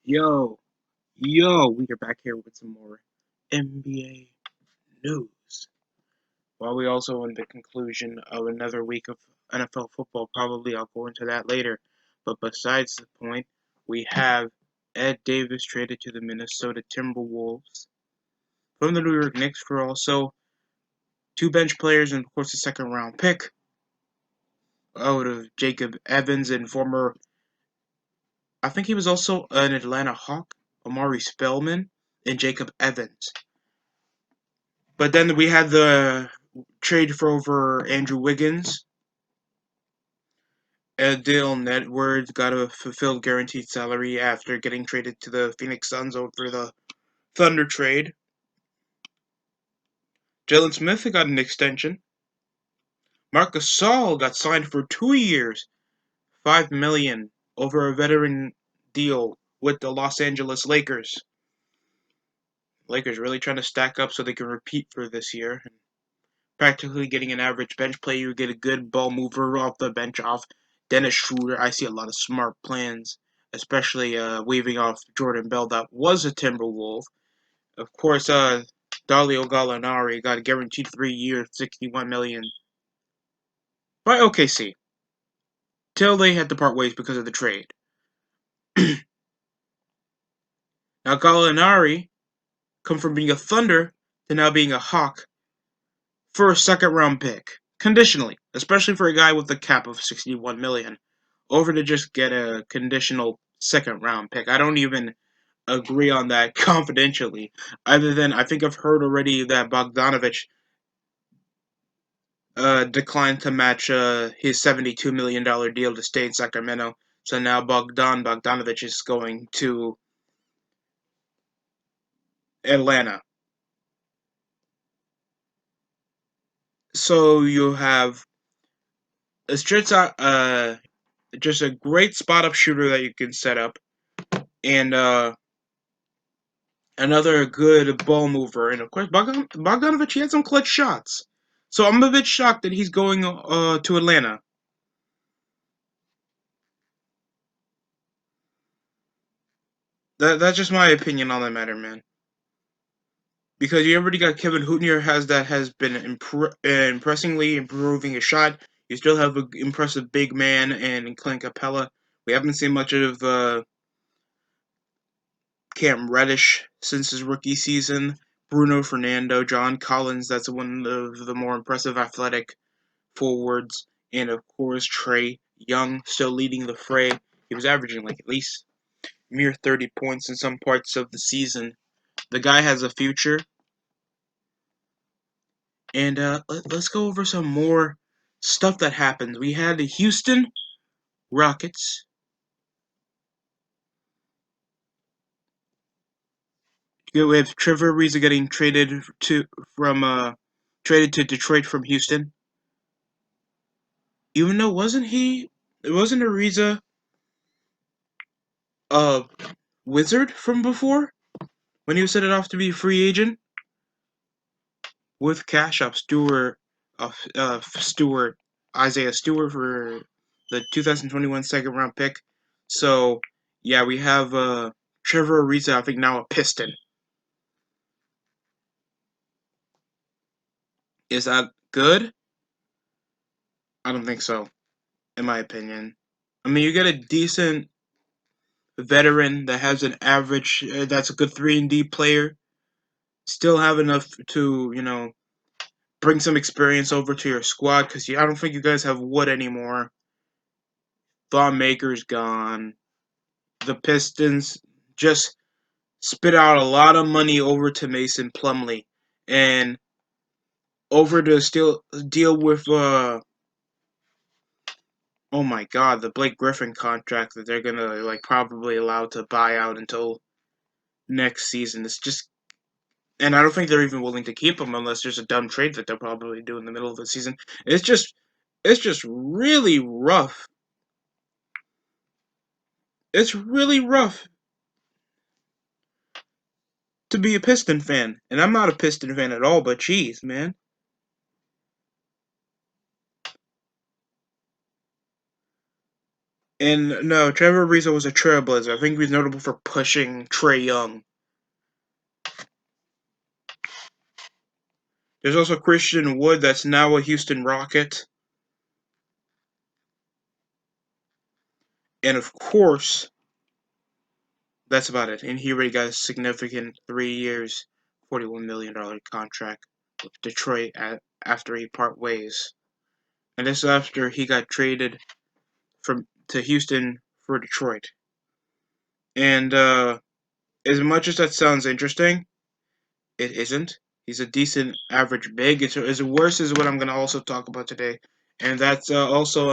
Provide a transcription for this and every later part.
Yo, yo, we are back here with some more NBA news. While we also in the conclusion of another week of NFL football, probably I'll go into that later. But besides the point, we have Ed Davis traded to the Minnesota Timberwolves from the New York Knicks for also two bench players and of course a second round pick out of Jacob Evans and former, I think he was also an Atlanta Hawk, Amari Spellman, and Jacob Evans. But then we had the trade for over Andrew Wiggins. Dylan Edwards got a fulfilled guaranteed salary after getting traded to the Phoenix Suns over the Thunder trade. Jalen Smith got an extension. Marc Gasol got signed for 2 years, $5 million over a veteran deal with the Los Angeles Lakers. Lakers really trying to stack up so they can repeat for this year. Practically getting an average bench player. You get a good ball mover off the bench off Dennis Schroeder. I see a lot of smart plans, especially waving off Jordan Bell that was a Timberwolf. Of course, Dario Gallinari got a guaranteed 3 years, $61 million by OKC. Till they had to part ways because of the trade. Now Gallinari come from being a Thunder to now being a Hawk for a second round pick. Conditionally, especially for a guy with a cap of 61 million. Over to just get a conditional second round pick. I don't even agree on that confidentially. Other than I think I've heard already that Bogdanovich declined to match his $72 million deal to stay in Sacramento. So now Bogdanovich is going to Atlanta. So you have a just a great spot up shooter that you can set up, and another good ball mover. And of course, Bogdanovich, he had some clutch shots. So I'm a bit shocked that he's going to Atlanta. That's just my opinion on that matter, man. Because you already got Kevin Hootner has been impressively improving his shot. You still have an impressive big man and Clint Capella. We haven't seen much of Cam Reddish since his rookie season. Bruno Fernando, John Collins, that's one of the more impressive athletic forwards. And of course, Trae Young still leading the fray. He was averaging like at least mere 30 points in some parts of the season. The guy has a future. And let's go over some more stuff that happened. We had the Houston Rockets. We have Trevor Ariza getting traded to Detroit from Houston. Even though wasn't Ariza a Wizard from before when he was set it off to be a free agent with cash up Stewart Isaiah Stewart for the 2021 second round pick. So yeah, we have Trevor Ariza, I think now a Piston. Is that good? I don't think so, in my opinion. I mean, you get a decent veteran that has an average, that's a good 3-and-D player, still have enough to, bring some experience over to your squad, because I don't think you guys have Wood anymore. Thon Maker's gone. The Pistons just spit out a lot of money over to Mason Plumlee, and over to still deal with oh my god, the Blake Griffin contract that they're gonna like probably allow to buy out until next season. It's just, and I don't think they're even willing to keep him unless there's a dumb trade that they'll probably do in the middle of the season. It's just really rough. It's really rough to be a Piston fan, and I'm not a Piston fan at all. But geez, man, And no, Trevor Ariza was a trailblazer. I think he was notable for pushing Trae Young. There's also Christian Wood, that's now a Houston Rocket. And of course, that's about it. And he already got a significant 3 years, $41 million contract with Detroit after he part ways. And this is after he got traded to Houston for Detroit. And as much as that sounds interesting, it isn't. He's a decent average big. It's as worse as what I'm going to also talk about today. And that's also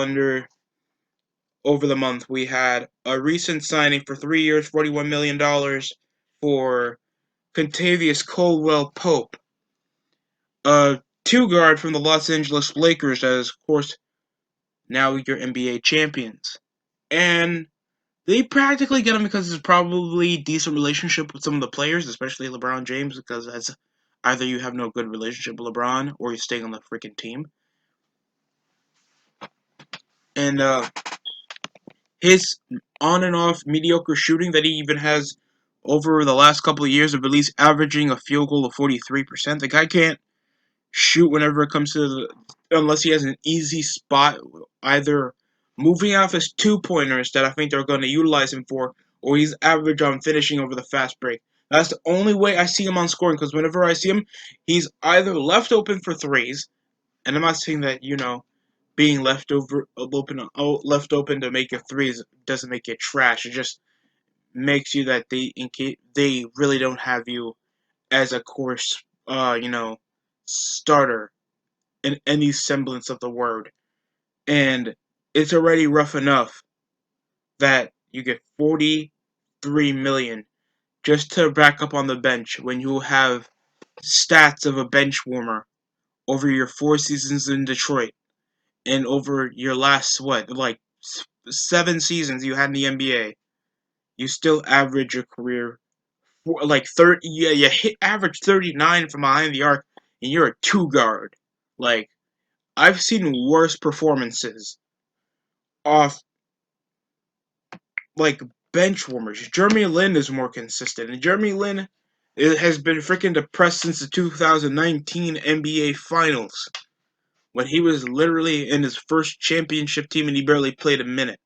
over the month. We had a recent signing for 3 years, $41 million for Contavious Caldwell Pope, a two guard from the Los Angeles Lakers, that is, of course, now your NBA champions. And they practically get him because there's probably a decent relationship with some of the players, especially LeBron James, because that's either you have no good relationship with LeBron or you're staying on the freaking team. And his on and off mediocre shooting that he even has over the last couple of years of at least averaging a field goal of 43%. The guy can't shoot whenever it comes to unless he has an easy spot, either moving off his 2-pointers that I think they're going to utilize him for, or he's average on finishing over the fast break. That's the only way I see him on scoring, because whenever I see him, he's either left open for threes, and I'm not saying that, being left open to make your threes doesn't make it trash. It just makes you that they really don't have you as a course, starter in any semblance of the word. And it's already rough enough that you get 43 million just to back up on the bench when you have stats of a bench warmer over your 4 seasons in Detroit and over your last, like 7 seasons you had in the NBA. You still average your career like 30. Yeah, you hit average 39 from behind the arc, and you're a two guard. Like, I've seen worse performances off like bench warmers. Jeremy Lin is more consistent, and Jeremy Lin has been freaking depressed since the 2019 NBA Finals when he was literally in his first championship team and he barely played a minute.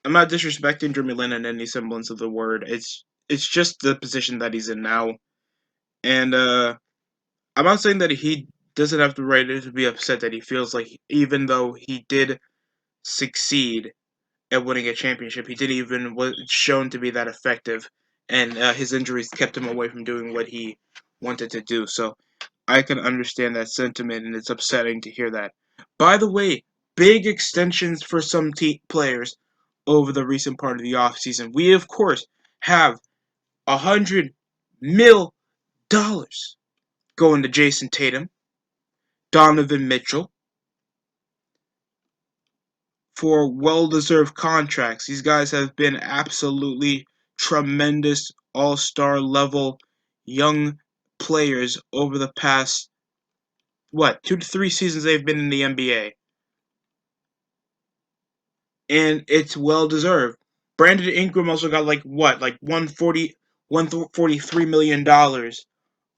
I'm not disrespecting Jeremy Lin in any semblance of the word. It's just the position that he's in now, and I'm not saying that he doesn't have the right to be upset that he feels like even though he did succeed at winning a championship. He didn't even was shown to be that effective, and his injuries kept him away from doing what he wanted to do. So I can understand that sentiment, and it's upsetting to hear that. By the way, big extensions for some players over the recent part of the offseason. We, of course, have $100 million going to Jason Tatum, Donovan Mitchell, for well-deserved contracts. These guys have been absolutely tremendous all-star level young players over the past 2 to 3 seasons they've been in the NBA. And it's well deserved. Brandon Ingram also got like 143 million dollars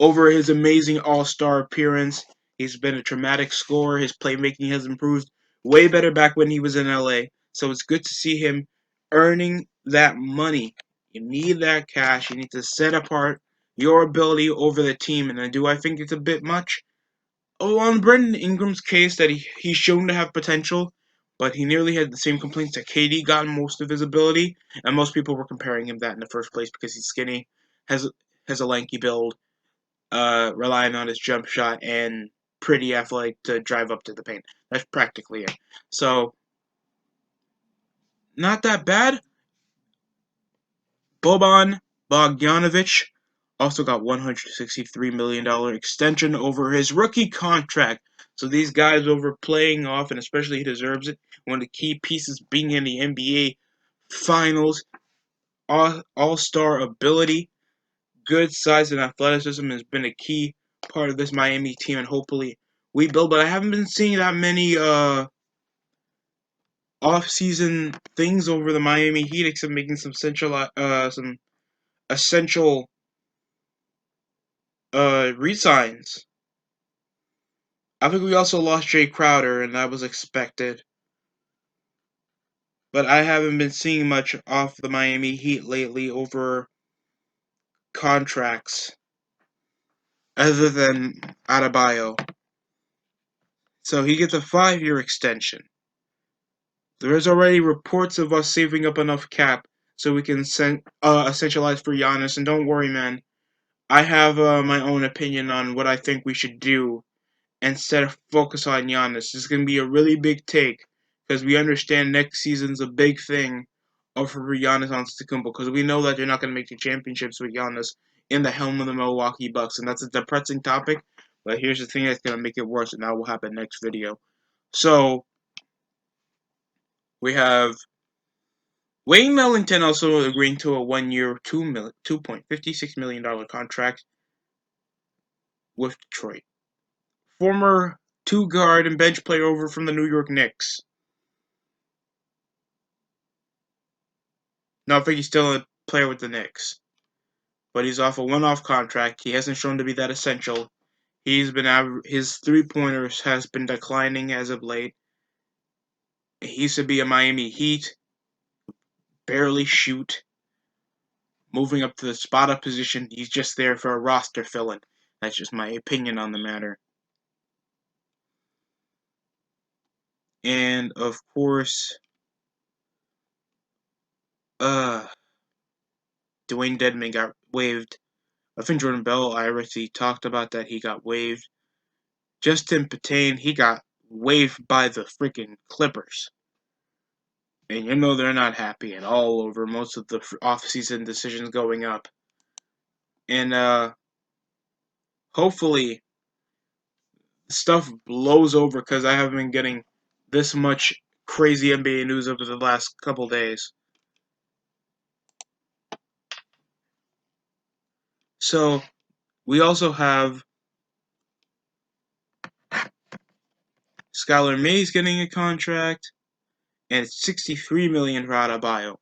over his amazing all-star appearance. He's been a traumatic scorer. His playmaking has improved way better back when he was in LA. So it's good to see him earning that money. You need that cash. You need to set apart your ability over the team. And do I think it's a bit much? Oh, on Brendan Ingram's case, that he's shown to have potential, but he nearly had the same complaints that KD got in most of his ability, and most people were comparing him that in the first place because he's skinny, has a lanky build, relying on his jump shot, and pretty athletic to drive up to the paint. That's practically it. So, not that bad. Boban Bogdanovic also got $163 million extension over his rookie contract. So these guys overplaying off, and especially he deserves it. One of the key pieces being in the NBA Finals, all-star ability, good size and athleticism has been a key part of this Miami team, and hopefully we build. But I haven't been seeing that many off-season things over the Miami Heat, except making some essential re-signs. I think we also lost Jay Crowder, and that was expected. But I haven't been seeing much off the Miami Heat lately over contracts, other than Adebayo. So he gets a 5-year extension. There is already reports of us saving up enough cap so we can essentialize for Giannis. And don't worry, man. I have my own opinion on what I think we should do instead of focus on Giannis. This is going to be a really big take because we understand next season's a big thing over Giannis Antetokounmpo because we know that you're not going to make the championships with Giannis in the helm of the Milwaukee Bucks, and that's a depressing topic. But here's the thing that's going to make it worse, and that will happen next video. So we have Wayne Mellington also agreeing to a 1-year, $2.56 million contract with Detroit. Former two-guard and bench player over from the New York Knicks. Now I think he's still a player with the Knicks, but he's off a one-off contract. He hasn't shown to be that essential. His three-pointers has been declining as of late. He used to be a Miami Heat, barely shoot, moving up to the spot-up position. He's just there for a roster fill-in. That's just my opinion on the matter. And of course, Dwayne Dedman got waived. I think Jordan Bell, I already talked about that. He got waived. Justin Patane, he got waived by the freaking Clippers. And you know they're not happy at all over most of the off-season decisions going up. And hopefully stuff blows over because I haven't been getting this much crazy NBA news over the last couple days. So we also have Skylar Mays getting a contract, and it's $63 million for Adebayo.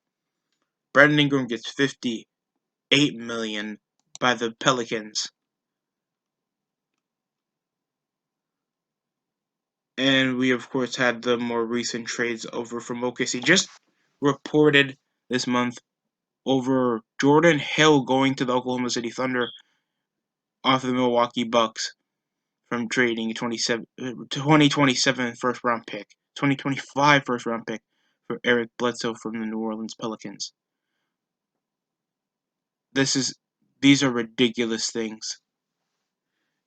Brandon Ingram gets $58 million by the Pelicans. And we, of course, had the more recent trades over from OKC. Just reported this month over Jordan Hill going to the Oklahoma City Thunder off the Milwaukee Bucks from trading 2027 first-round pick, 2025 first-round pick for Eric Bledsoe from the New Orleans Pelicans. These are ridiculous things.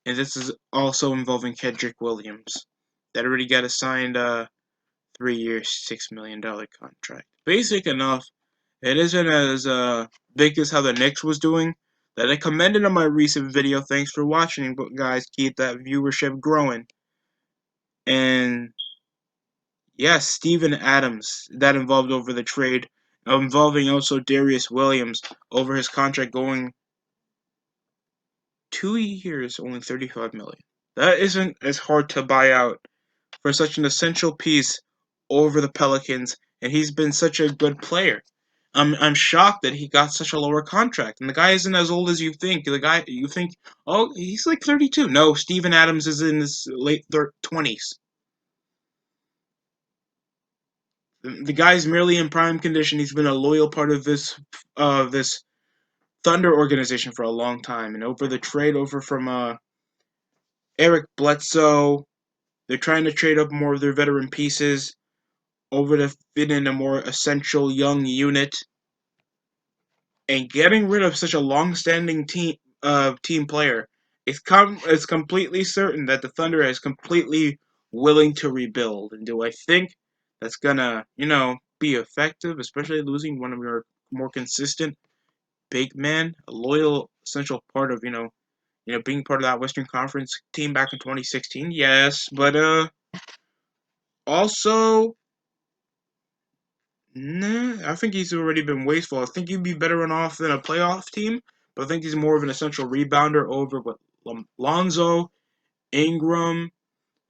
And this is also involving Kendrick Williams. That already got a signed 3-year, $6 million contract. Basic enough. It isn't as big as how the Knicks was doing. That I commended on my recent video. Thanks for watching, but guys, keep that viewership growing. And yes, Steven Adams, that involved over the trade, involving also Darius Williams over his contract going 2 years, only $35 million. That isn't as hard to buy out for such an essential piece over the Pelicans, and he's been such a good player. I'm shocked that he got such a lower contract, and the guy isn't as old as you think. The guy you think, oh, he's like 32. No, Steven Adams is in his late 20s. The guy's merely in prime condition. He's been a loyal part of this Thunder organization for a long time, and over the trade over from Eric Bledsoe, they're trying to trade up more of their veteran pieces over to fit in a more essential young unit, and getting rid of such a long-standing team player. It's completely certain that the Thunder is completely willing to rebuild. And do I think that's gonna, be effective, especially losing one of your more consistent big men, a loyal, essential part of, being part of that Western Conference team back in 2016? Yes, but also, nah, I think he's already been wasteful. I think he'd be better off than a playoff team, but I think he's more of an essential rebounder over with Lonzo, Ingram,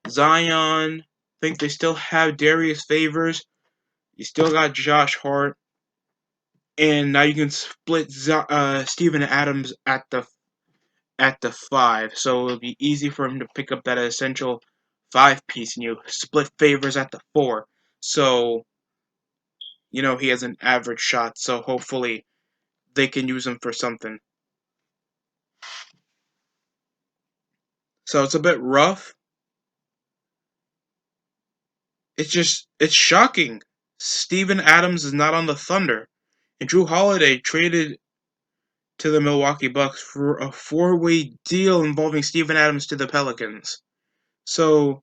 Zion. I think they still have Darius Favors, You still got Josh Hart, and now you can split Steven Adams at the 5, so it'll be easy for him to pick up that essential 5 piece, and you split Favors at the 4. So he has an average shot. So hopefully they can use him for something. So it's a bit rough. It's shocking. Steven Adams is not on the Thunder, and Drew Holiday traded to the Milwaukee Bucks for a 4-way deal involving Steven Adams to the Pelicans. So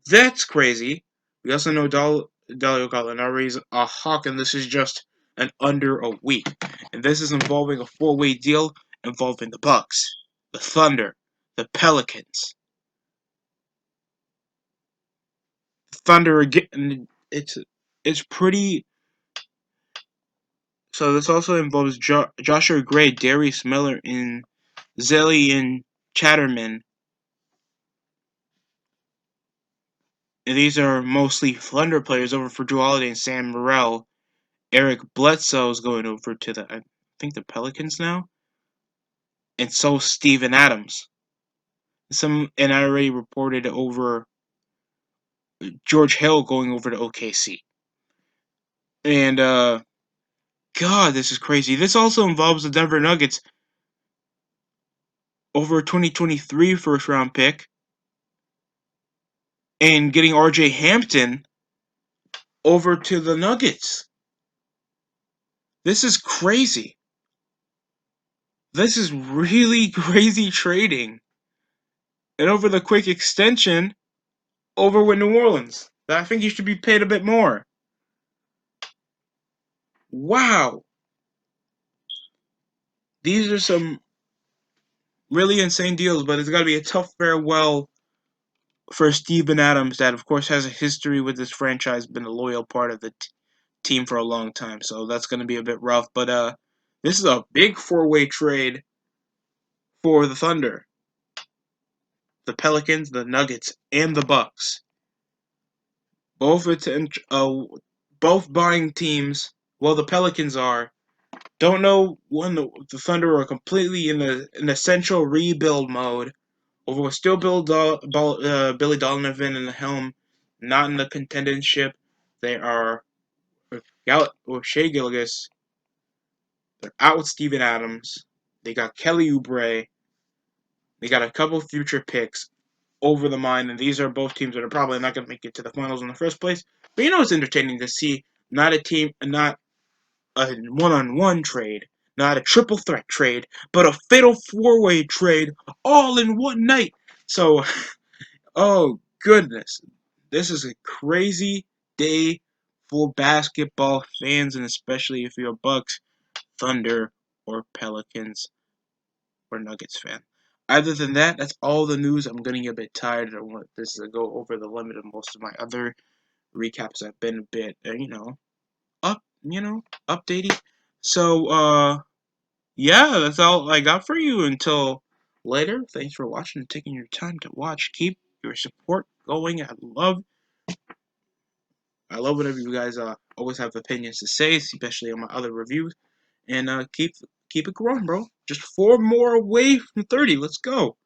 that's crazy. We also know Dario Gallinari is a hawk, and this is just an under a week. And this is involving a 4-way deal involving the Bucks, the Thunder, the Pelicans. Thunder again. It's pretty. So this also involves Joshua Gray, Darius Miller, and Zillion Chatterman. And these are mostly Thunder players over for Drew Holiday and Sam Morrell. Eric Bledsoe is going over to I think the Pelicans now, and so Steven Adams. And I already reported over George Hill going over to OKC. And God, this is crazy. This also involves the Denver Nuggets over a 2023 first round pick and getting RJ Hampton over to the Nuggets. This is crazy. This is really crazy trading. And over the quick extension, over with New Orleans. I think you should be paid a bit more. Wow. These are some really insane deals, but it's got to be a tough farewell for Steven Adams, that of course has a history with this franchise, been a loyal part of the team for a long time. So that's going to be a bit rough. But this is a big 4-way trade for the Thunder, the Pelicans, the Nuggets, and the Bucks. Both both buying teams. Well, the Pelicans are. Don't know when the Thunder are completely in an essential rebuild mode. Over still Billy Donovan in the helm, not in the contendership. They are with Shea Gilgis. They're out with Steven Adams. They got Kelly Oubre. They got a couple future picks over the mine, and these are both teams that are probably not going to make it to the finals in the first place. But it's entertaining to see not a one-on-one trade, not a triple threat trade, but a fatal 4-way trade all in one night. So, oh goodness, this is a crazy day for basketball fans, and especially if you're a Bucks, Thunder, or Pelicans or Nuggets fan. Other than that, that's all the news. I'm getting a bit tired. I want this to go over the limit of most of my other recaps. I've been a bit, updating. So, yeah, that's all I got for you until later. Thanks for watching and taking your time to watch. Keep your support going. I love whenever you guys always have opinions to say, especially on my other reviews. And keep it growing, bro. Just 4 more away from 30. Let's go.